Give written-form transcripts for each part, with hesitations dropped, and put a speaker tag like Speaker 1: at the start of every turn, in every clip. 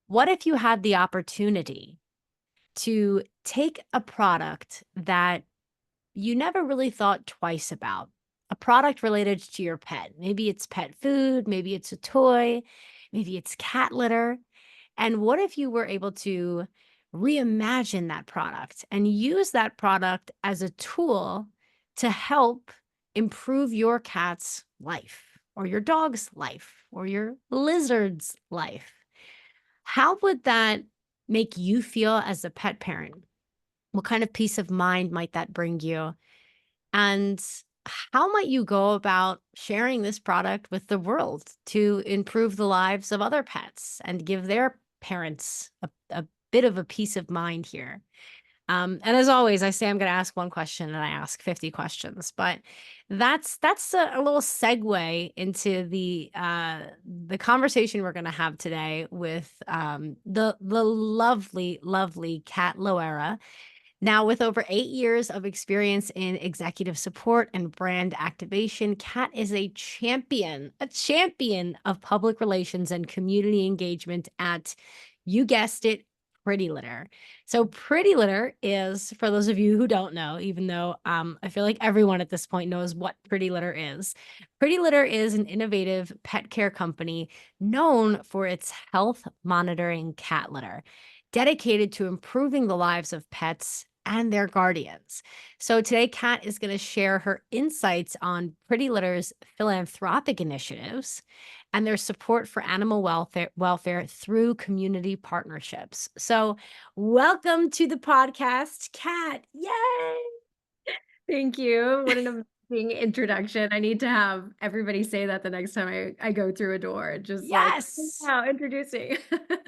Speaker 1: What if you had the opportunity to take a product that you never really thought twice about, a product related to your pet? Maybe it's pet food, maybe it's a toy, maybe it's cat litter. And what if you were able to reimagine that product and use that product as a tool to help improve your cat's life or your dog's life or your lizard's life? How would that make you feel as a pet parent? What kind of peace of mind might that bring you? And how might you go about sharing this product with the world to improve the lives of other pets and give their parents a bit of a peace of mind here? And as always, I say I'm going to ask one question and I ask 50 questions, but that's a little segue into the conversation we're going to have today with the lovely Kat Loera. Now, with over 8 years of experience in executive support and brand activation, Kat is a champion of public relations and community engagement at, you guessed it, Pretty Litter. So Pretty Litter is, for those of you who don't know, even though I feel like everyone at this point knows what Pretty Litter is. Pretty Litter is an innovative pet care company known for its health monitoring cat litter, dedicated to improving the lives of pets and their guardians. So today, Kat is going to share her insights on Pretty Litter's philanthropic initiatives and their support for animal welfare through community partnerships. So welcome to the podcast, Kat. Yay!
Speaker 2: Thank you. What an amazing introduction. I need to have everybody say that the next time I go through a door. Just like,
Speaker 1: Yes.
Speaker 2: wow, introducing.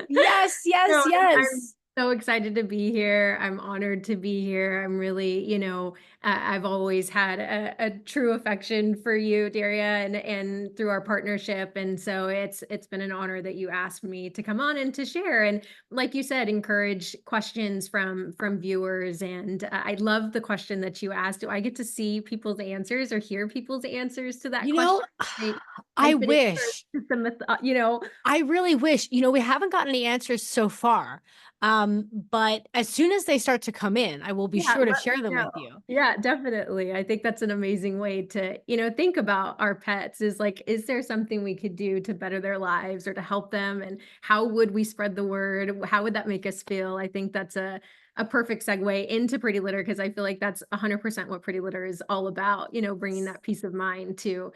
Speaker 1: Yes,
Speaker 2: No,
Speaker 1: yes,
Speaker 2: I'm
Speaker 1: yes.
Speaker 2: so excited to be here. I'm honored to be here. I'm really, I've always had a true affection for you, Daria, and through our partnership. And so it's been an honor that you asked me to come on and to share. And like you said, encourage questions from viewers. And I love the question that you asked. Do I get to see people's answers or hear people's answers to that
Speaker 1: You
Speaker 2: question?
Speaker 1: know,
Speaker 2: I,
Speaker 1: I
Speaker 2: I've been
Speaker 1: wish.
Speaker 2: encouraged to some,
Speaker 1: I really wish, we haven't gotten any answers so far. But as soon as they start to come in, I will be
Speaker 2: yeah,
Speaker 1: sure to
Speaker 2: let
Speaker 1: share
Speaker 2: me
Speaker 1: them
Speaker 2: know.
Speaker 1: with you.
Speaker 2: Yeah, definitely. I think that's an amazing way to, think about our pets is like, is there something we could do to better their lives or to help them? And how would we spread the word? How would that make us feel? I think that's a perfect segue into Pretty Litter because I feel like that's 100% what Pretty Litter is all about, bringing that peace of mind to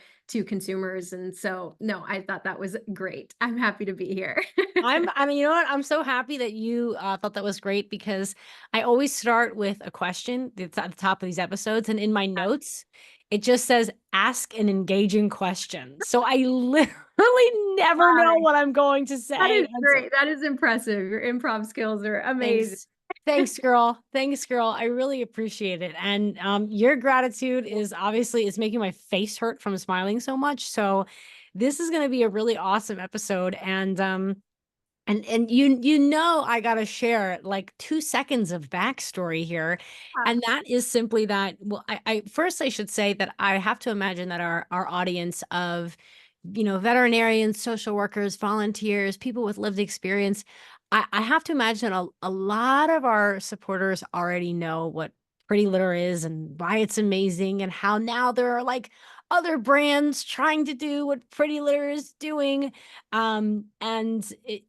Speaker 2: consumers. And so, no, I thought that was great. I'm happy to be here.
Speaker 1: I mean, you know what? I'm so happy that you thought that was great because I always start with a question that's at the top of these episodes. And in my notes, it just says, ask an engaging question. So I literally never know
Speaker 2: Hi.
Speaker 1: what I'm going to
Speaker 2: That
Speaker 1: say.
Speaker 2: is
Speaker 1: And so
Speaker 2: great. That is impressive. Your improv skills are amazing.
Speaker 1: thanks. Thanks, girl. Thanks, girl. I really appreciate it. And your gratitude is making my face hurt from smiling so much. So this is going to be a really awesome episode. And I gotta share like 2 seconds of backstory here. And that is simply that, well, I first I should say that I have to imagine that our audience of, veterinarians, social workers, volunteers, people with lived experience, I have to imagine a lot of our supporters already know what Pretty Litter is and why it's amazing and how now there are like other brands trying to do what Pretty Litter is doing. And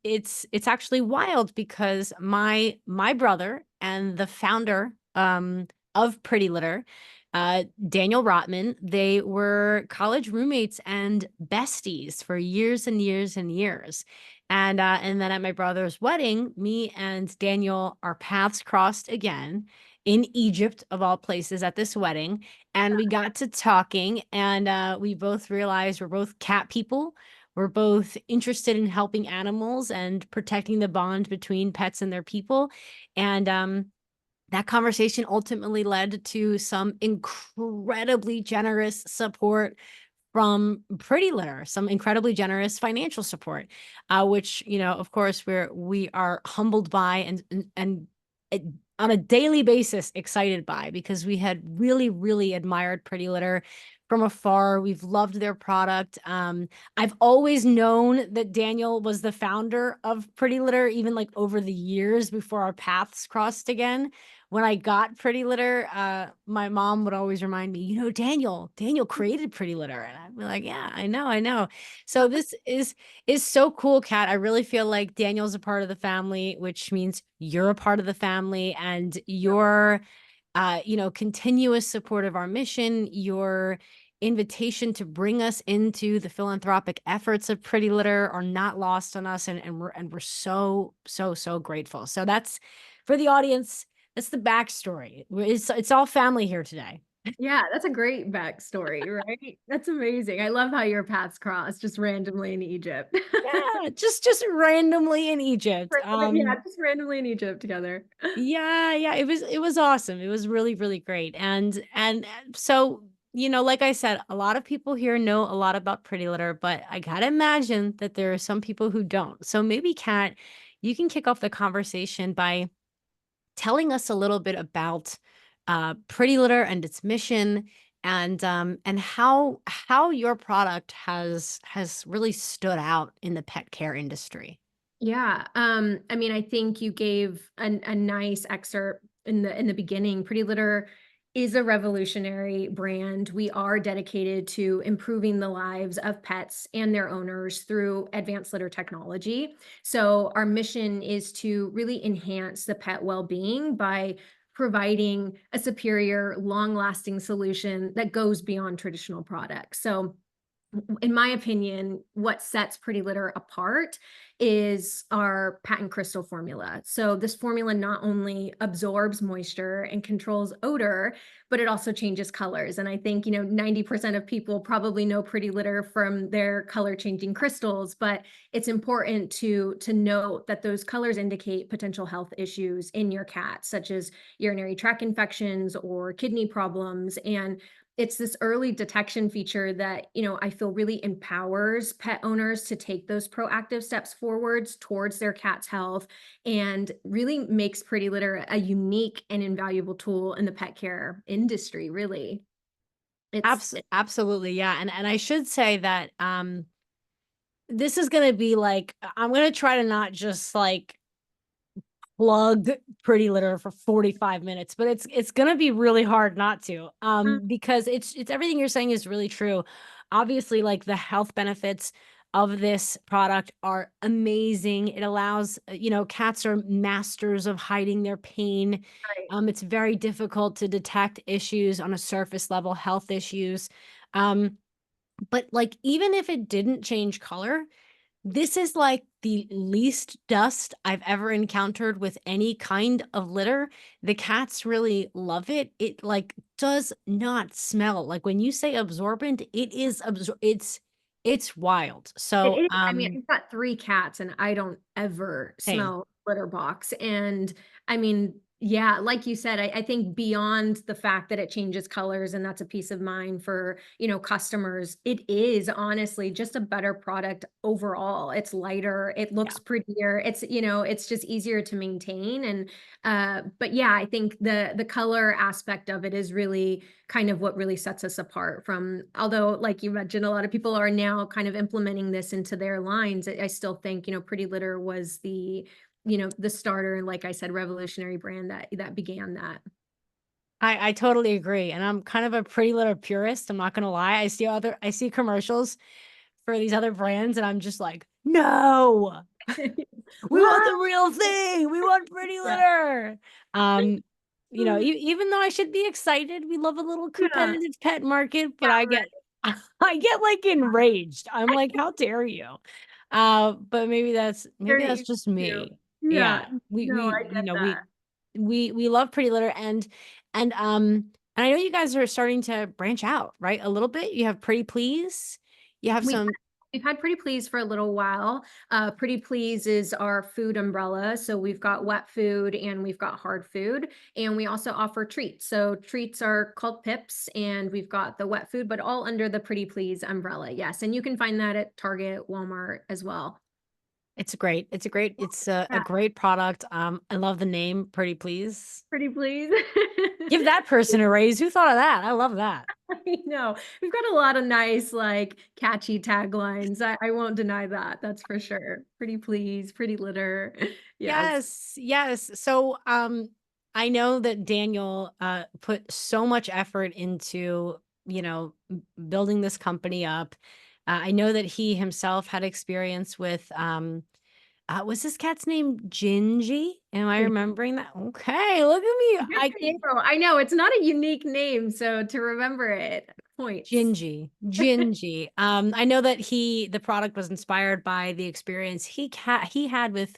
Speaker 1: it's actually wild because my brother and the founder of Pretty Litter, Daniel Rotman, they were college roommates and besties for years and years and years. And then at my brother's wedding, me and Daniel, our paths crossed again in Egypt, of all places, at this wedding. And we got to talking, and we both realized we're both cat people. We're both interested in helping animals and protecting the bond between pets and their people. And that conversation ultimately led to some incredibly generous support from Pretty Litter, some incredibly generous financial support, which, of course, we are humbled by and uh, on a daily basis excited by because we had really, really admired Pretty Litter from afar. We've loved their product. I've always known that Daniel was the founder of Pretty Litter, even like over the years before our paths crossed again. When I got Pretty Litter, my mom would always remind me, Daniel created Pretty Litter. And I'd be like, yeah, I know. So this is so cool, Kat. I really feel like Daniel's a part of the family, which means you're a part of the family, and your continuous support of our mission, your invitation to bring us into the philanthropic efforts of Pretty Litter are not lost on us, and we're so so grateful. So that's for the audience. That's the backstory. It's all family here today.
Speaker 2: Yeah, that's a great backstory, right? That's amazing. I love how your paths cross just randomly in Egypt.
Speaker 1: Yeah, just randomly in Egypt.
Speaker 2: Yeah, just randomly in Egypt together.
Speaker 1: Yeah, it was awesome. It was really, really great. So, like I said, a lot of people here know a lot about Pretty Litter, but I gotta imagine that there are some people who don't. So maybe, Kat, you can kick off the conversation by telling us a little bit about Pretty Litter and its mission, and how your product has really stood out in the pet care industry.
Speaker 2: Yeah, I mean, I think you gave a nice excerpt in the beginning. Pretty Litter is a revolutionary brand. We are dedicated to improving the lives of pets and their owners through advanced litter technology. So our mission is to really enhance the pet well-being by providing a superior, long-lasting solution that goes beyond traditional products. So in my opinion, what sets Pretty Litter apart is our patent crystal formula. So this formula not only absorbs moisture and controls odor, but it also changes colors. And I think, 90% of people probably know Pretty Litter from their color changing crystals, but it's important to note that those colors indicate potential health issues in your cat, such as urinary tract infections or kidney problems. And it's this early detection feature that, I feel really empowers pet owners to take those proactive steps forwards towards their cat's health and really makes Pretty Litter a unique and invaluable tool in the pet care industry, really. It's
Speaker 1: Absolutely, yeah, and I should say that, this is gonna be like I'm gonna try to not just, like, plug Pretty Litter for 45 minutes, but it's gonna be really hard not to, because it's everything you're saying is really true. Obviously, like, the health benefits of this product are amazing. It allows cats are masters of hiding their pain.
Speaker 2: right.
Speaker 1: It's very difficult to detect issues on a surface level, health issues. Um, but, like, even if it didn't change color, this is like the least dust I've ever encountered with any kind of litter. The cats really love it. It, like, does not smell. Like, when you say absorbent, it is it's wild.
Speaker 2: It
Speaker 1: So,
Speaker 2: is. I mean, I've got 3 cats, and I don't ever
Speaker 1: hey,
Speaker 2: smell litter box, and, I mean, yeah, like you said, I think beyond the fact that it changes colors, and that's a peace of mind for, customers, it is honestly just a better product overall. It's lighter, it
Speaker 1: yeah.
Speaker 2: looks prettier, it's just easier to maintain, and, but yeah, I think the color aspect of it is really kind of what really sets us apart from, although, like you mentioned, a lot of people are now kind of implementing this into their lines. I still think, Pretty Litter was the starter, and like I said, revolutionary brand that began that.
Speaker 1: I totally agree. And I'm kind of a Pretty Litter purist. I'm not gonna lie. I see commercials for these other brands, and I'm just like, no. We want the
Speaker 2: What?
Speaker 1: real thing. We want Pretty
Speaker 2: Yeah.
Speaker 1: Litter. Um, even though I should be excited, we love a little
Speaker 2: Yeah.
Speaker 1: competitive pet market, but
Speaker 2: Yeah,
Speaker 1: I
Speaker 2: right.
Speaker 1: get I get like enraged. I'm like, how dare you? But maybe
Speaker 2: Very
Speaker 1: that's
Speaker 2: easy
Speaker 1: just
Speaker 2: to.
Speaker 1: me.
Speaker 2: Yeah.
Speaker 1: Yeah. We
Speaker 2: No,
Speaker 1: we
Speaker 2: I
Speaker 1: you
Speaker 2: get
Speaker 1: know,
Speaker 2: that.
Speaker 1: we love Pretty Litter, and I know you guys are starting to branch out, right? A little bit. You have Pretty Please. You have
Speaker 2: We've
Speaker 1: some
Speaker 2: we've had Pretty Please for a little while. Pretty Please is our food umbrella. So we've got wet food and we've got hard food, and we also offer treats. So treats are called Pips, and we've got the wet food, but all under the Pretty Please umbrella. Yes, and you can find that at Target, Walmart as well.
Speaker 1: It's a
Speaker 2: Yeah,
Speaker 1: great product. I love the name, Pretty Please.
Speaker 2: pretty please.
Speaker 1: Give that person a raise. Who thought of that? I love that.
Speaker 2: I know. We've got a lot of nice, like, catchy taglines. I won't deny that, that's for sure. Pretty please, pretty litter. Yes.
Speaker 1: Yes, yes. So, I know that Daniel put so much effort into, building this company up. I know that he himself had experience with, was this cat's name Gingy? Am I remembering that? Okay, look at me.
Speaker 2: Good for you. I know, it's not a unique name, so to remember it points.
Speaker 1: Gingy. I know that the product was inspired by the experience he had with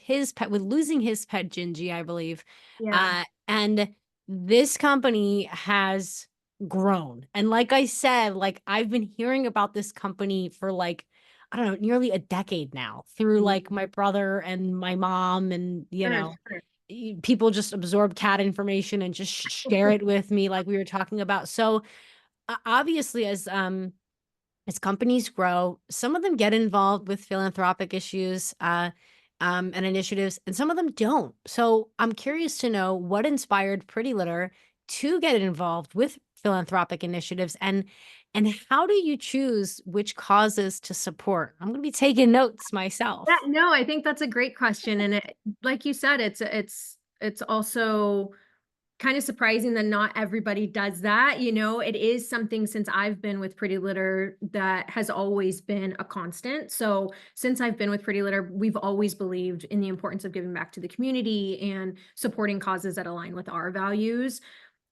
Speaker 1: his pet, with losing his pet Gingy, I believe.
Speaker 2: Yeah.
Speaker 1: And this company has grown. And like I said, like I've been hearing about this company for like, I don't know, nearly a decade now through
Speaker 2: Mhm.
Speaker 1: like my brother and my mom and,
Speaker 2: Sure, sure.
Speaker 1: people just absorb cat information and just share it with me like we were talking about. So, obviously, as companies grow, some of them get involved with philanthropic issues, and initiatives, and some of them don't. So I'm curious to know what inspired Pretty Litter to get involved with philanthropic initiatives, and how do you choose which causes to support? I'm going to be taking notes
Speaker 2: Yeah,
Speaker 1: myself.
Speaker 2: no, I think that's a great question, and like you said, it's also kind of surprising that not everybody does that. It is something since I've been with Pretty Litter that has always been a constant. So since I've been with Pretty Litter, we've always believed in the importance of giving back to the community and supporting causes that align with our values.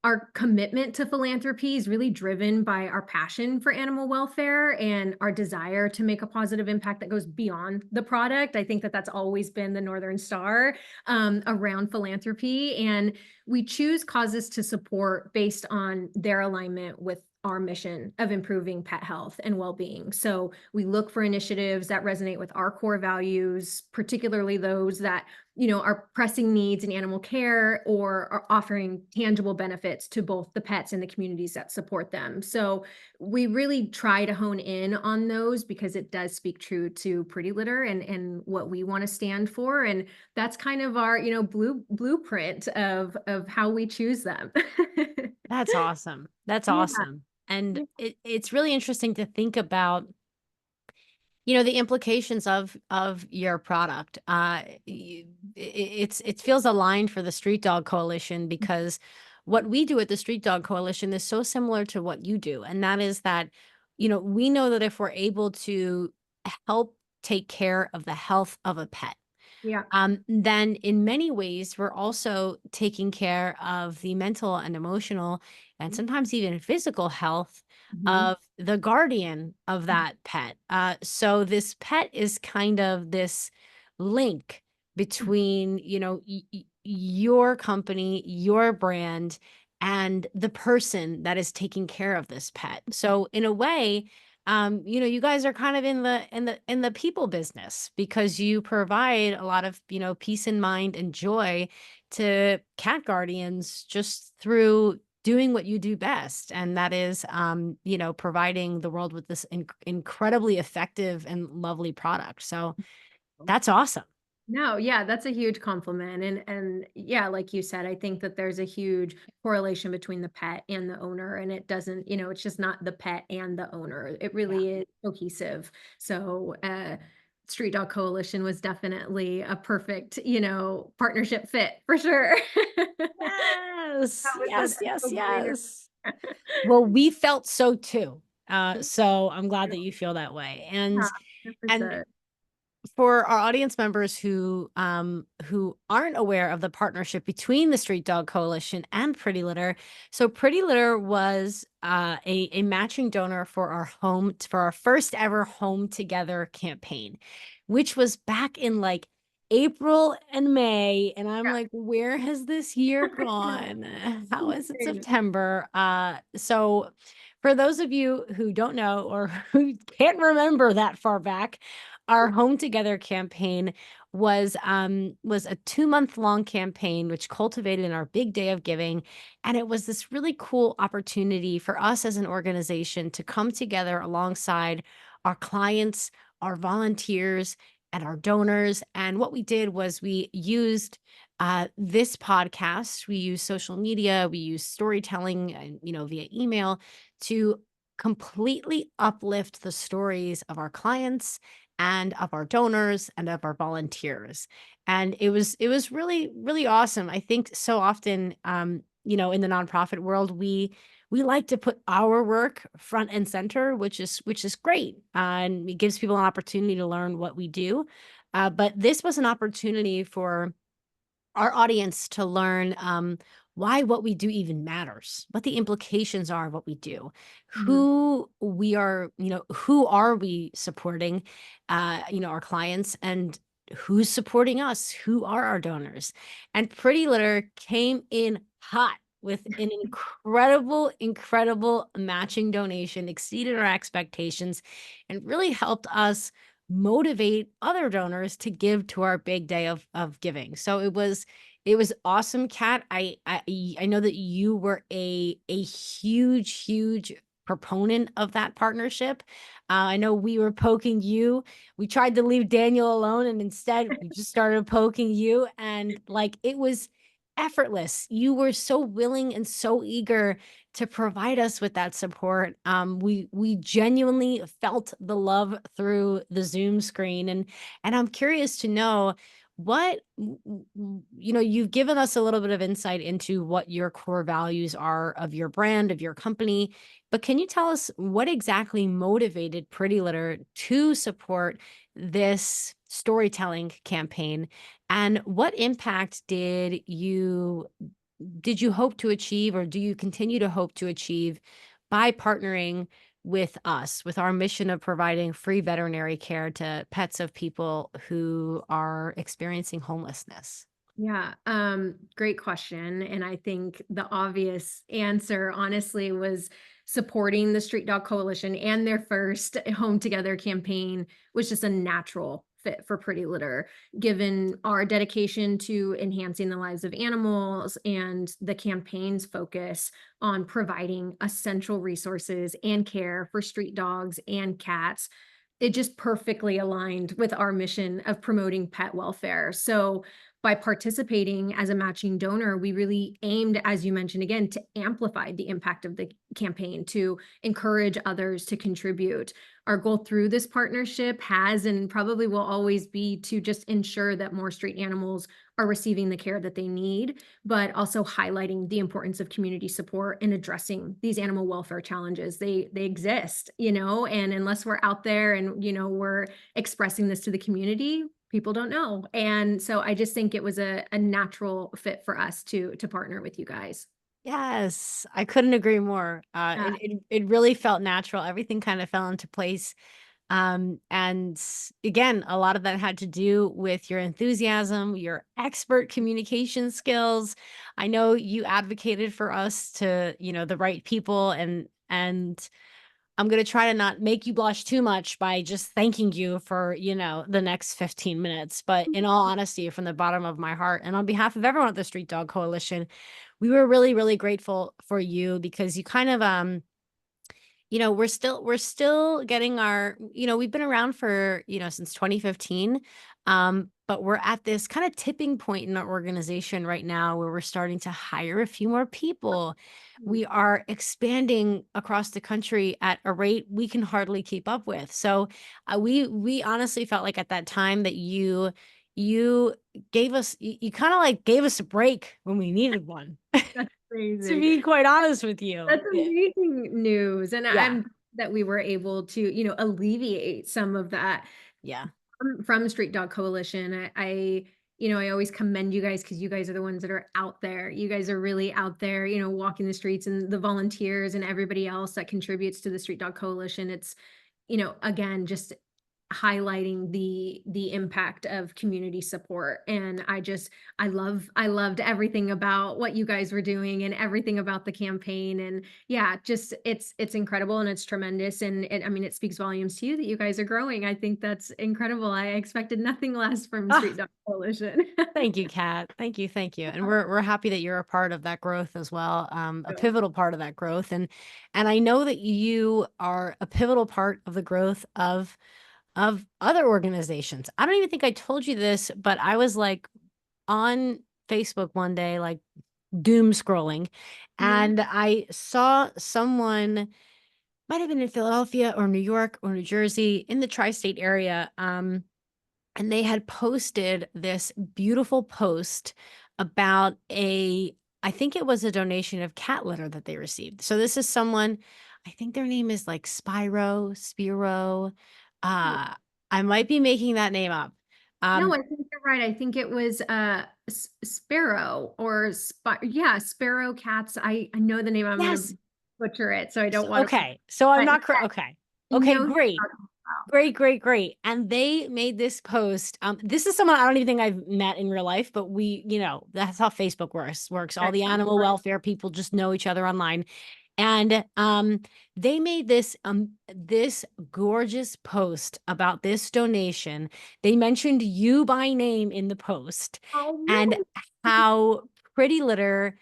Speaker 2: Our commitment to philanthropy is really driven by our passion for animal welfare and our desire to make a positive impact that goes beyond the product. I think that that's always been the Northern Star around philanthropy. And we choose causes to support based on their alignment with our mission of improving pet health and well-being. So we look for initiatives that resonate with our core values, particularly those that are pressing needs in animal care or are offering tangible benefits to both the pets and the communities that support them. So we really try to hone in on those because it does speak true to Pretty Litter and what we want to stand for. And that's kind of our, blueprint of how we choose them.
Speaker 1: That's awesome. That's
Speaker 2: Yeah.
Speaker 1: awesome. And
Speaker 2: Yeah.
Speaker 1: it's really interesting to think about, the implications of your product. It feels aligned for the Street Dog Coalition because what we do at the Street Dog Coalition is so similar to what you do, and that is that, we know that if we're able to help take care of the health of a pet,
Speaker 2: Yeah.
Speaker 1: then in many ways, we're also taking care of the mental and emotional and sometimes even physical health
Speaker 2: Mhm.
Speaker 1: of the guardian of that pet. So this pet is kind of this link between, your company, your brand, and the person that is taking care of this pet. So in a way, you guys are kind of in the people business because you provide a lot of, peace and mind and joy to cat guardians just through doing what you do best. And that is, providing the world with this incredibly effective and lovely product. So that's awesome.
Speaker 2: No, yeah, that's a huge compliment. And yeah, like you said, I think that there's a huge correlation between the pet and the owner. And it doesn't, it's just not the pet and the owner. It
Speaker 1: Yeah.
Speaker 2: really is cohesive. So Street Dog Coalition was definitely a perfect, partnership fit for sure. That
Speaker 1: Yes.
Speaker 2: was a
Speaker 1: Yes. Yes.
Speaker 2: no-brainer.
Speaker 1: Yes. Well, we felt so too. So I'm glad that you feel that way.
Speaker 2: Yeah,
Speaker 1: And
Speaker 2: 100%.
Speaker 1: for our audience members who aren't aware of the partnership between the Street Dog Coalition and Pretty Litter, so Pretty Litter was a matching donor for our first ever Home Together campaign, which was back in like April and May, and I'm like, where has this year gone? How is it
Speaker 2: Yeah.
Speaker 1: September? So for those of you who don't know or who can't remember that far back, our Home Together campaign was a 2-month long campaign which cultivated in our big day of giving, and it was this really cool opportunity for us as an organization to come together alongside our clients, our volunteers, and our donors. And what we did was we used this podcast, we used social media, we used storytelling, and via email to completely uplift the stories of our clients and of our donors and of our volunteers. And it was really really awesome. I think so often, in the nonprofit world, we like to put our work front and center, which is great, and it gives people an opportunity to learn what we do. But this was an opportunity for our audience to learn, why what we do even matters, what the implications are of what we do,
Speaker 2: Mhm.
Speaker 1: who are we supporting, our clients, and who's supporting us, who are our donors. And Pretty Litter came in hot with an incredible, incredible matching donation, exceeded our expectations, and really helped us motivate other donors to give to our big day of giving. So it was awesome, Kat. I know that you were a huge, huge proponent of that partnership. I know we were poking you. We tried to leave Daniel alone, and instead we just started poking you, and like it was effortless. You were so willing and so eager to provide us with that support. We genuinely felt the love through the Zoom screen, and I'm curious to know what you've given us a little bit of insight into what your core values are of your brand, of your company, but can you tell us what exactly motivated Pretty Litter to support this storytelling campaign, and what impact did you hope to achieve, or do you continue to hope to achieve by partnering with us, with our mission of providing free veterinary care to pets of people who are experiencing homelessness?
Speaker 2: Yeah, great question. And I think the obvious answer, honestly, was supporting the Street Dog Coalition and their first Home Together campaign was just a natural fit for Pretty Litter, given our dedication to enhancing the lives of animals and the campaign's focus on providing essential resources and care for street dogs and cats. It just perfectly aligned with our mission of promoting pet welfare. So, by participating as a matching donor, we really aimed, as you mentioned again, to amplify the impact of the campaign, to encourage others to contribute. Our goal through this partnership has and probably will always be to just ensure that more street animals are receiving the care that they need, but also highlighting the importance of community support in addressing these animal welfare challenges. They exist, and unless we're out there and we're expressing this to the community, people don't know. And so I just think it was a natural fit for us to partner with you guys.
Speaker 1: Yes, I couldn't agree more.
Speaker 2: Yeah.
Speaker 1: It really felt natural. Everything kind of fell into place. And again, a lot of that had to do with your enthusiasm, your expert communication skills. I know you advocated for us to, the right people, and I'm going to try to not make you blush too much by just thanking you for, the next 15 minutes. But in all honesty, from the bottom of my heart and on behalf of everyone at the Street Dog Coalition, we were really, really grateful for you because you kind of, we're still getting we've been around for, since 2015. But we're at this kind of tipping point in our organization right now where we're starting to hire a few more people. We are expanding across the country at a rate we can hardly keep up with. So we honestly felt like at that time that you you kind of like gave us a break when we needed one.
Speaker 2: That's
Speaker 1: To
Speaker 2: amazing.
Speaker 1: be quite honest with you.
Speaker 2: That's amazing news, and
Speaker 1: Yeah.
Speaker 2: I'm that we were able to, alleviate some of that
Speaker 1: Yeah.
Speaker 2: from the Street Dog Coalition. I always commend you guys because you guys are the ones that are out there. You guys are really out there, walking the streets, and the volunteers and everybody else that contributes to the Street Dog Coalition. It's, again, just highlighting the impact of community support. And I loved everything about what you guys were doing and everything about the campaign. And yeah, just it's incredible and it's tremendous. And I mean, it speaks volumes to you that you guys are growing. I think that's incredible. I expected nothing less from Street
Speaker 1: Ah,
Speaker 2: Dog Coalition.
Speaker 1: thank you, Kat. Thank you. And we're happy that you're a part of that growth as well, a pivotal part of that growth. And I know that you are a pivotal part of the growth of of other organizations. I don't even think I told you this, but I was like on Facebook one day, like doom scrolling,
Speaker 2: Mhm.
Speaker 1: and I saw someone, might have been in Philadelphia or New York or New Jersey, in the tri-state area. And they had posted this beautiful post about I think it was a donation of cat litter that they received. So this is someone, I think their name is like Spiro. Uh, I might be making that name up.
Speaker 2: No,
Speaker 1: Um,
Speaker 2: I think you're right. I think it was Sparrow or yeah, Sparrow Cats. I know the name. I'm gonna
Speaker 1: yes.
Speaker 2: butcher it, so I
Speaker 1: So,
Speaker 2: don't want to.
Speaker 1: okay. So I'm
Speaker 2: But
Speaker 1: not correct. Okay.
Speaker 2: I
Speaker 1: Okay,
Speaker 2: know who
Speaker 1: great.
Speaker 2: you're talking about.
Speaker 1: Great, great, great. And they made this post. This is someone I don't even think I've met in real life, but that's how Facebook works. All
Speaker 2: Okay,
Speaker 1: the
Speaker 2: I'm
Speaker 1: animal
Speaker 2: sorry.
Speaker 1: welfare people just know each other online. And they made this gorgeous post about this donation. They mentioned you by name in the post,
Speaker 2: Oh,
Speaker 1: and
Speaker 2: really?
Speaker 1: how Pretty Litter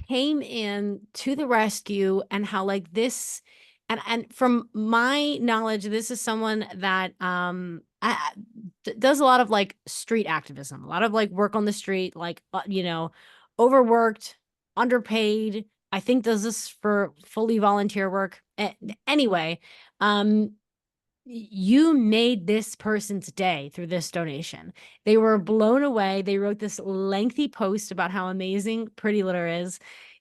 Speaker 1: came in to the rescue, and how like this, and from my knowledge, this is someone that does a lot of like street activism, a lot of like work on the street, like overworked, underpaid. I think does this for fully volunteer work. Anyway, um you made this person's day through this donation. They were blown away. They wrote this lengthy post about how amazing Pretty Litter is,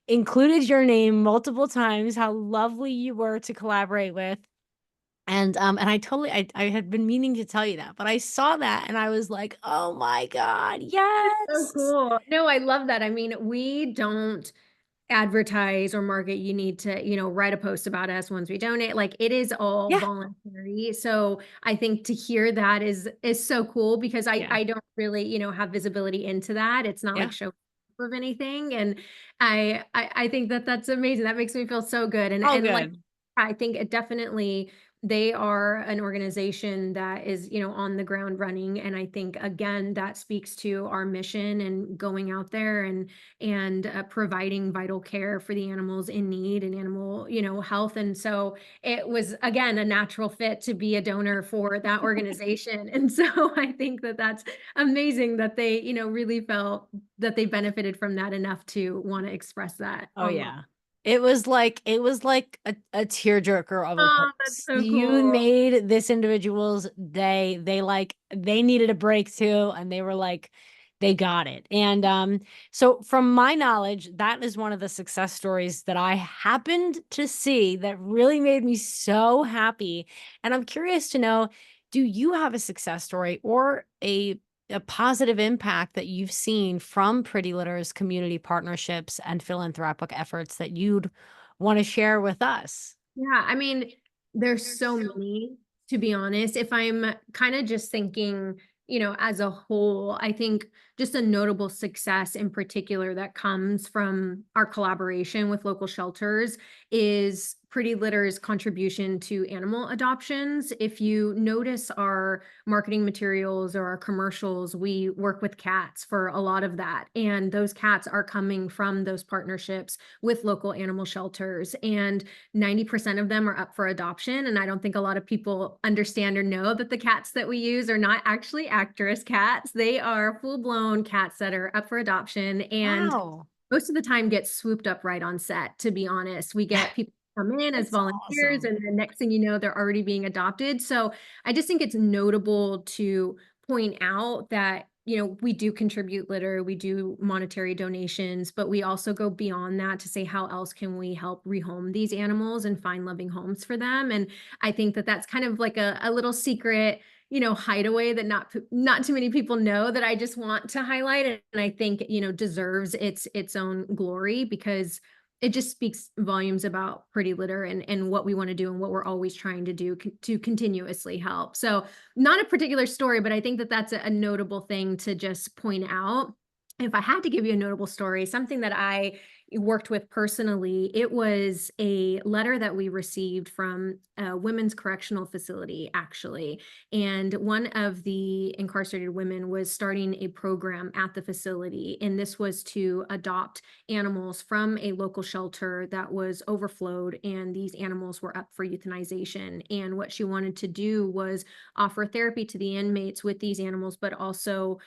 Speaker 1: included your name multiple times, how lovely you were to collaborate with. And I had been meaning to tell you that, but I saw that and I was like, "Oh my God,
Speaker 2: So
Speaker 1: yes."
Speaker 2: cool. No, I love that. I mean, we don't advertise or market. You need to, write a post about us once we donate. Like it is all
Speaker 1: Yeah,
Speaker 2: voluntary. So I think to hear that is so cool because I
Speaker 1: yeah,
Speaker 2: I don't really, have visibility into that. It's not like
Speaker 1: yeah.
Speaker 2: show of anything. And I think that that's amazing. That makes me feel so good. And
Speaker 1: Oh,
Speaker 2: and like
Speaker 1: good.
Speaker 2: I think it definitely they are an organization that is, on the ground running. And I think again that speaks to our mission and going out there and providing vital care for the animals in need and animal, health. And so it was again a natural fit to be a donor for that organization. And so I think that that's amazing that they, really felt that they benefited from that enough to want to express that
Speaker 1: Oh,
Speaker 2: online.
Speaker 1: yeah. It was like a tearjerker of a
Speaker 2: Oh, that's
Speaker 1: post.
Speaker 2: so
Speaker 1: You
Speaker 2: cool.
Speaker 1: made this individual's day. They needed a break too, and they were like, they got it. And so from my knowledge, that is one of the success stories that I happened to see that really made me so happy. And I'm curious to know, do you have a success story or a positive impact that you've seen from Pretty Litter's community partnerships and philanthropic efforts that you'd want to share with us?
Speaker 2: Yeah, I mean, there's so many, to be honest. If I'm kind of just thinking, as a whole, I think just a notable success in particular that comes from our collaboration with local shelters is Pretty Litter's contribution to animal adoptions. If you notice our marketing materials or our commercials, we work with cats for a lot of that. And those cats are coming from those partnerships with local animal shelters. And 90% of them are up for adoption. And I don't think a lot of people understand or know that the cats that we use are not actually actress cats. They are full blown cats that are up for adoption. And
Speaker 1: Wow.
Speaker 2: most of the time get swooped up right on set, to be honest. We get people come in as
Speaker 1: That's
Speaker 2: volunteers,
Speaker 1: awesome.
Speaker 2: and the next thing you know, they're already being adopted. So I just think it's notable to point out that we do contribute litter, we do monetary donations, but we also go beyond that to say how else can we help rehome these animals and find loving homes for them. And I think that that's kind of like a little secret, hideaway that not too many people know that I just want to highlight, and I think deserves its own glory because it just speaks volumes about Pretty Litter and what we want to do and what we're always trying to do to continuously help. So not a particular story, but I think that that's a notable thing to just point out. If I had to give you a notable story, something that I worked with personally, it was a letter that we received from a women's correctional facility, actually. And one of the incarcerated women was starting a program at the facility. And this was to adopt animals from a local shelter that was overflowed, and these animals were up for euthanization. And what she wanted to do was offer therapy to the inmates with these animals, but also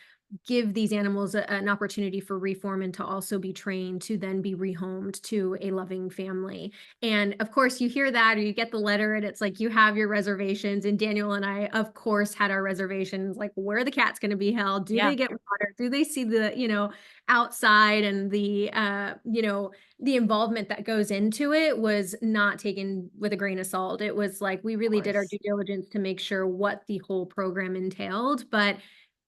Speaker 2: give these animals an opportunity for reform and to also be trained to then be rehomed to a loving family. And of course, you hear that or you get the letter and it's like you have your reservations. And Daniel and I, of course, had our reservations like where are the cats going to be held? Do
Speaker 1: Yeah,
Speaker 2: they get water? Do they see the, outside? And the, the involvement that goes into it was not taken with a grain of salt. It was like we
Speaker 1: of
Speaker 2: really did our
Speaker 1: course.
Speaker 2: due diligence to make sure what the whole program entailed. But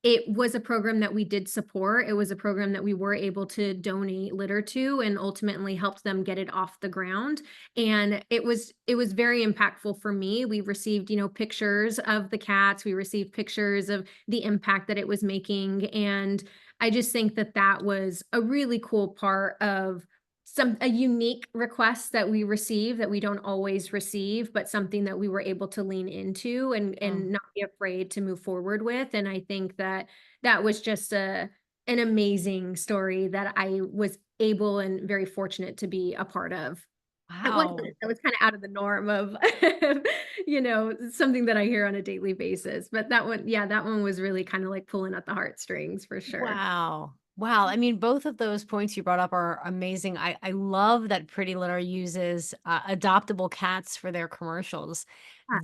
Speaker 2: it was a program that we did support. It was a program that we were able to donate litter to and ultimately helped them get it off the ground. And it was very impactful for me. We received, pictures of the cats. We received pictures of the impact that it was making. And I just think that that was a really cool part of a unique request that we receive that we don't always receive, but something that we were able to lean into and
Speaker 1: Mm.
Speaker 2: not be afraid to move forward with. And I think that that was just an amazing story that I was able and very fortunate to be a part of. It wasn't
Speaker 1: Wow.
Speaker 2: that was kind of out of the norm of something that I hear on a daily basis. But that one, yeah, that one was really kind of like pulling at the heartstrings for sure.
Speaker 1: Wow. Wow. I mean, both of those points you brought up are amazing. I love that Pretty Litter uses adoptable cats for their commercials.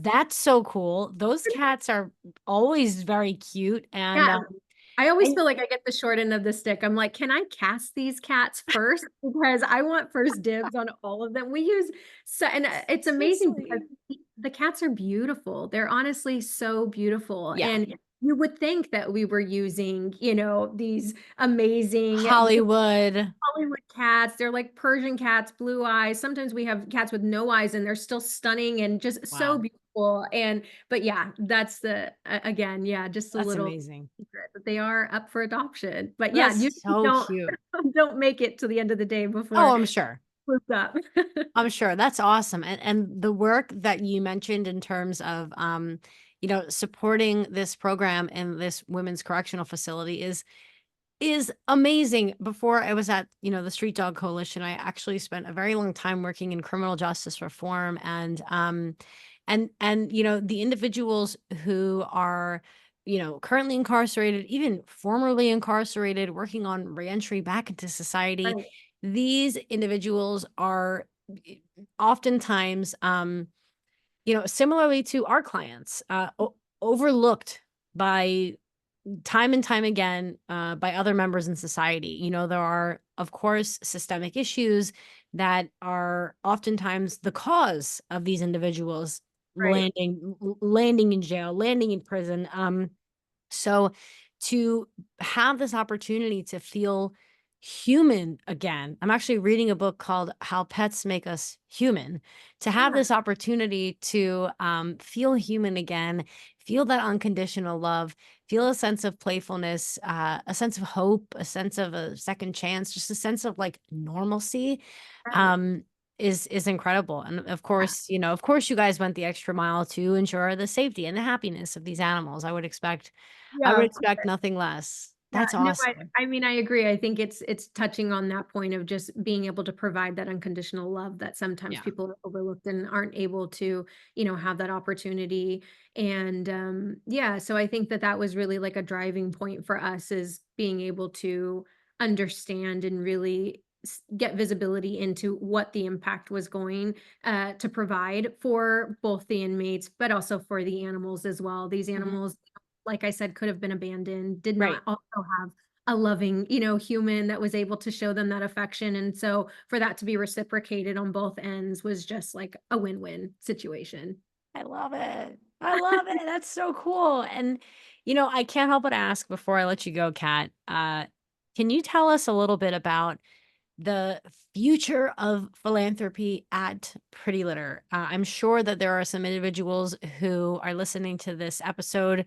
Speaker 1: That's so cool. Those cats are always very cute.
Speaker 2: Yeah, I always
Speaker 1: And
Speaker 2: feel like I get the short end of the stick. I'm like, "Can I cast these cats first? Because I want first dibs on all of them." We use so and, it's
Speaker 1: so
Speaker 2: amazing because
Speaker 1: sweet.
Speaker 2: the cats are beautiful. They're honestly so beautiful,
Speaker 1: Yeah.
Speaker 2: and you would think that we were using, these amazing
Speaker 1: Hollywood.
Speaker 2: Hollywood cats. They're like Persian cats, blue eyes. Sometimes we have cats with no eyes and they're still stunning and just so
Speaker 1: Wow.
Speaker 2: beautiful. And but yeah, that's again, yeah, just a
Speaker 1: That's
Speaker 2: little
Speaker 1: amazing.
Speaker 2: secret that they are up for adoption. But yeah, you
Speaker 1: That's so
Speaker 2: don't
Speaker 1: cute.
Speaker 2: don't make it to the end of the day
Speaker 1: Oh,
Speaker 2: before
Speaker 1: I'm sure.
Speaker 2: what's up.
Speaker 1: I'm sure. That's awesome. And the work that you mentioned in terms of supporting this program in this women's correctional facility is amazing. Before I was at, the Street Dog Coalition, I actually spent a very long time working in criminal justice reform and the individuals who are currently incarcerated, even formerly incarcerated, working on reentry back into society.
Speaker 2: Right,
Speaker 1: These individuals are oftentimes similarly to our clients, overlooked by time and time again by other members in society. There are, of course, systemic issues that are oftentimes the cause of these individuals
Speaker 2: right.
Speaker 1: landing in jail, landing in prison. So to have this opportunity to feel human again, I'm actually reading a book called How Pets Make Us Human. To have
Speaker 2: Yeah,
Speaker 1: this opportunity to feel human again, feel that unconditional love, feel a sense of playfulness, a sense of hope, a sense of a second chance, just a sense of like normalcy.
Speaker 2: right.
Speaker 1: Um, is incredible. And
Speaker 2: Yeah.
Speaker 1: of course you guys went the extra mile to ensure the safety and the happiness of these animals. I would
Speaker 2: Yeah,
Speaker 1: expect nothing less.
Speaker 2: yeah,
Speaker 1: That's
Speaker 2: no,
Speaker 1: awesome.
Speaker 2: I mean, I agree. I think it's touching on that point of just being able to provide that unconditional love that sometimes
Speaker 1: Yeah.
Speaker 2: people are overlooked and aren't able to, have that opportunity. And yeah, so I think that that was really like a driving point for us is being able to understand and really get visibility into what the impact was going to provide for both the inmates, but also for the animals as well. These
Speaker 1: Mhm.
Speaker 2: animals like I said, could have been abandoned, did not
Speaker 1: Right.
Speaker 2: also have a loving, human that was able to show them that affection. And so for that to be reciprocated on both ends was just like a win-win situation.
Speaker 1: I love it. I love it. That's so cool. And, I can't help but ask before I let you go, Kat, can you tell us a little bit about the future of philanthropy at Pretty Litter? I'm sure that there are some individuals who are listening to this episode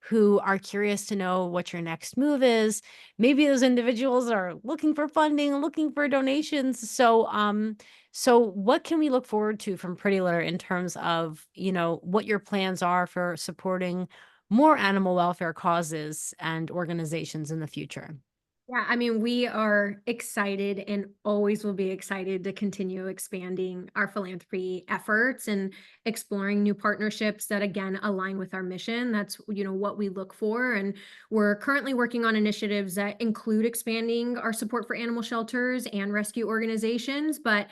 Speaker 1: who are curious to know what your next move is. Maybe those individuals are looking for funding, looking for donations. So what can we look forward to from Pretty Litter in terms of, what your plans are for supporting more animal welfare causes and organizations in the future?
Speaker 2: Yeah, I mean, we are excited and always will be excited to continue expanding our philanthropy efforts and exploring new partnerships that again align with our mission. That's, what we look for. And we're currently working on initiatives that include expanding our support for animal shelters and rescue organizations. But,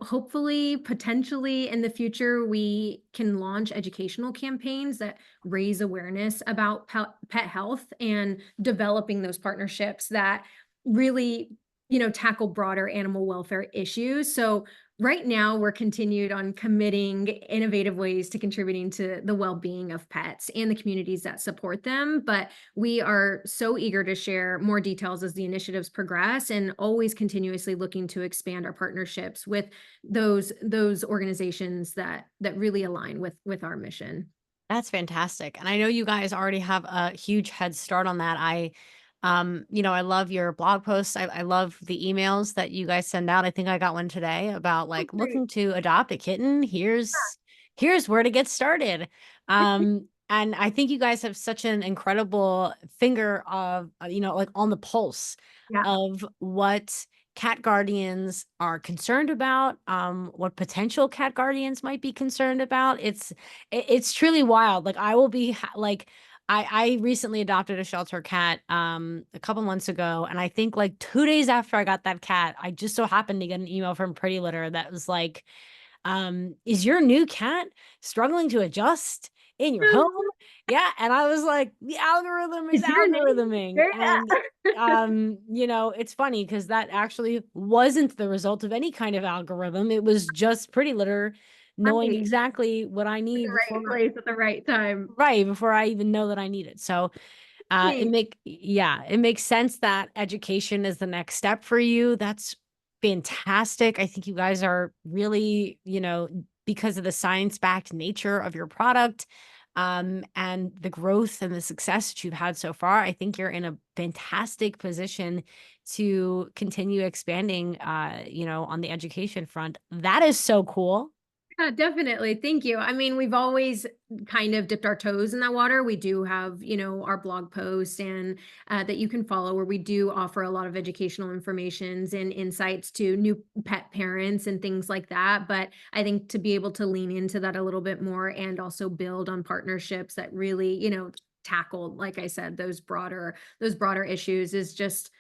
Speaker 2: hopefully, potentially in the future, we can launch educational campaigns that raise awareness about pet health and developing those partnerships that really, tackle broader animal welfare issues. So right now we're continued on committing innovative ways to contributing to the well-being of pets and the communities that support them. But we are so eager to share more details as the initiatives progress and always continuously looking to expand our partnerships with those organizations that really align with our mission.
Speaker 1: That's fantastic. And I know you guys already have a huge head start on that. I love your blog posts. I love the emails that you guys send out. I think I got one today about
Speaker 2: Oh,
Speaker 1: like
Speaker 2: great.
Speaker 1: looking to adopt a kitten. Here's where to get started. And I think you guys have such an incredible finger of, like on the pulse
Speaker 2: Yeah.
Speaker 1: of what cat guardians are concerned about, what potential cat guardians might be concerned about. It's truly wild. Like I will be like I recently adopted a shelter cat a couple months ago, and I think like 2 days after I got that cat, I just so happened to get an email from Pretty Litter that was like, is your new cat struggling to adjust in your home? Yeah. And I was like, the algorithm is
Speaker 2: Is your name
Speaker 1: algorithming. And
Speaker 2: there?
Speaker 1: it's funny because that actually wasn't the result of any kind of algorithm. It was just Pretty Litter knowing
Speaker 2: Right.
Speaker 1: exactly what I
Speaker 2: At the
Speaker 1: need
Speaker 2: right place at the right time.
Speaker 1: before I even know that I need it. So
Speaker 2: Right.
Speaker 1: it makes sense that education is the next step for you. That's fantastic. I think you guys are really, because of the science-backed nature of your product, and the growth and the success that you've had so far, I think you're in a fantastic position to continue expanding, on the education front. That is so cool.
Speaker 2: Yeah, definitely. Thank you. I mean, we've always kind of dipped our toes in that water. We do have, our blog posts and that you can follow where we do offer a lot of educational informations and insights to new pet parents and things like that. But I think to be able to lean into that a little bit more and also build on partnerships that really, tackle, like I said, those broader issues is just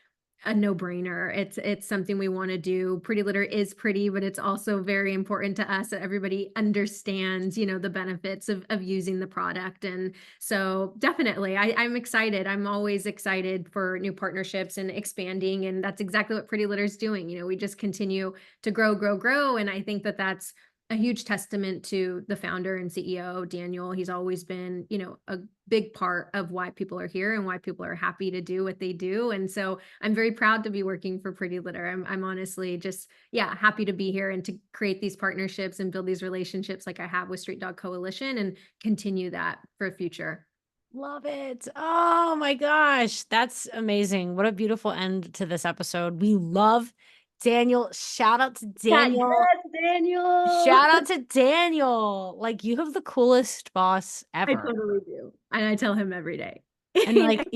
Speaker 2: a no-brainer. It's something we want to do. Pretty Litter is pretty, but it's also very important to us that everybody understands, the benefits of using the product. And so definitely I'm excited. I'm always excited for new partnerships and expanding. And that's exactly what Pretty Litter is doing. We just continue to grow, grow, grow. And I think that that's a huge testament to the founder and CEO, Daniel. He's always been, a big part of why people are here and why people are happy to do what they do. And so I'm very proud to be working for Pretty Litter. I'm honestly just, yeah, happy to be here and to create these partnerships and build these relationships like I have with Street Dog Coalition and continue that for the future.
Speaker 1: Love it. Oh my gosh. That's amazing. What a beautiful end to this episode. We love Daniel. Shout out to
Speaker 2: Yeah,
Speaker 1: Daniel.
Speaker 2: yes, Daniel.
Speaker 1: Shout out to Daniel. Like, you have the coolest boss
Speaker 2: I
Speaker 1: ever.
Speaker 2: totally do. And I tell him every day.
Speaker 1: And like,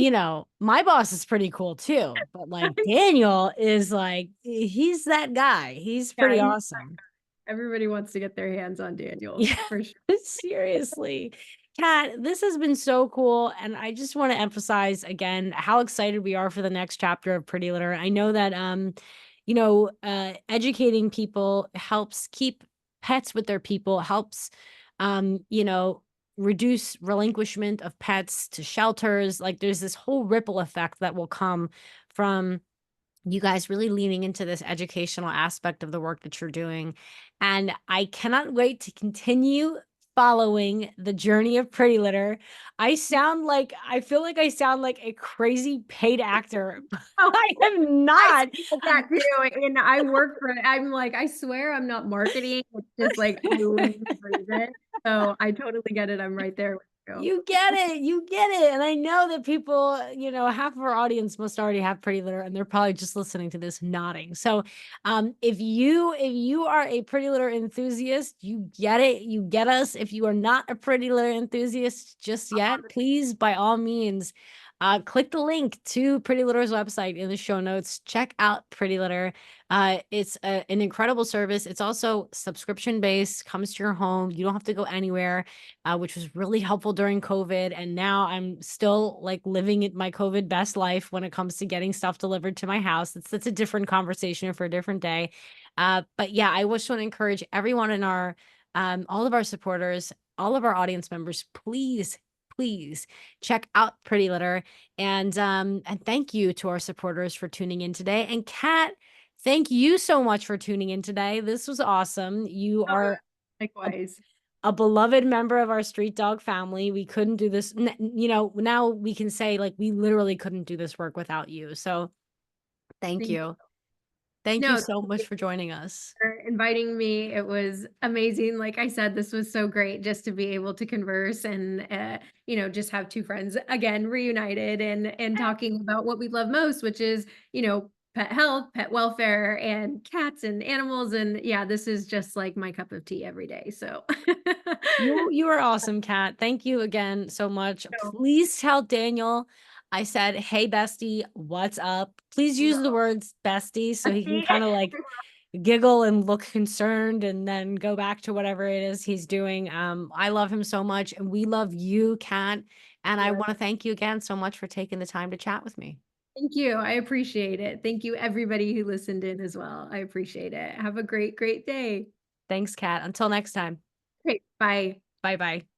Speaker 1: my boss is pretty cool too, but like Daniel is like, he's that guy. He's
Speaker 2: Yeah,
Speaker 1: pretty awesome.
Speaker 2: everybody wants to get their hands on Daniel
Speaker 1: Yeah,
Speaker 2: for sure.
Speaker 1: seriously. Kat, this has been so cool. And I just want to emphasize again how excited we are for the next chapter of Pretty Litter. I know that educating people helps keep pets with their people, helps um, you know, reduce relinquishment of pets to shelters. Like there's this whole ripple effect that will come from you guys really leaning into this educational aspect of the work that you're doing. And I cannot wait to continue following the journey of Pretty Litter. I feel like I sound like a crazy paid actor. But
Speaker 2: Oh,
Speaker 1: I am
Speaker 2: I
Speaker 1: not.
Speaker 2: see that too, and I work for it. I'm like, I swear I'm not marketing. It's just like I live and breathe it. So I totally get it. I'm right there. you.
Speaker 1: You get it, you get it, and I know that people, half of our audience must already have Pretty Litter, and they're probably just listening to this nodding. So, if you are a Pretty Litter enthusiast, you get it, you get us. If you are not a Pretty Litter enthusiast just yet, please, by all means, click the link to Pretty Litter's website in the show notes. Check out Pretty Litter. It's an incredible service. It's also subscription based, comes to your home. You don't have to go anywhere, which was really helpful during COVID. And now I'm still like living my COVID best life when it comes to getting stuff delivered to my house. That's a different conversation for a different day. But yeah, I just want to encourage everyone in all of our supporters, all of our audience members, please check out Pretty Litter. And thank you to our supporters for tuning in today. And Kat, thank you so much for tuning in today. This was awesome. You
Speaker 2: Oh,
Speaker 1: are a
Speaker 2: likewise.
Speaker 1: a beloved member of our street dog family. We couldn't do this. Now we can say like we literally couldn't do this work without you. So thank
Speaker 2: Thank
Speaker 1: you. Thank you
Speaker 2: No,
Speaker 1: so much for joining us.
Speaker 2: for inviting me. It was amazing. Like I said, this was so great just to be able to converse and just have two friends again reunited and talking about what we love most, which is, pet health, pet welfare, and cats and animals. And yeah, this is just like my cup of tea every day. So
Speaker 1: You are awesome, Kat. Thank you again so much.
Speaker 2: so,
Speaker 1: Please tell Daniel I said, "Hey, bestie, what's up?" Please use the words bestie so he can kind of like giggle and look concerned and then go back to whatever it is he's doing. I love him so much, and we love you, Kat. And I want to thank you again so much for taking the time to chat with me.
Speaker 2: Thank you. I appreciate it. Thank you, everybody who listened in as well. I appreciate it. Have a great, great day.
Speaker 1: Thanks, Kat. Until next time.
Speaker 2: Great. Bye.
Speaker 1: Bye bye.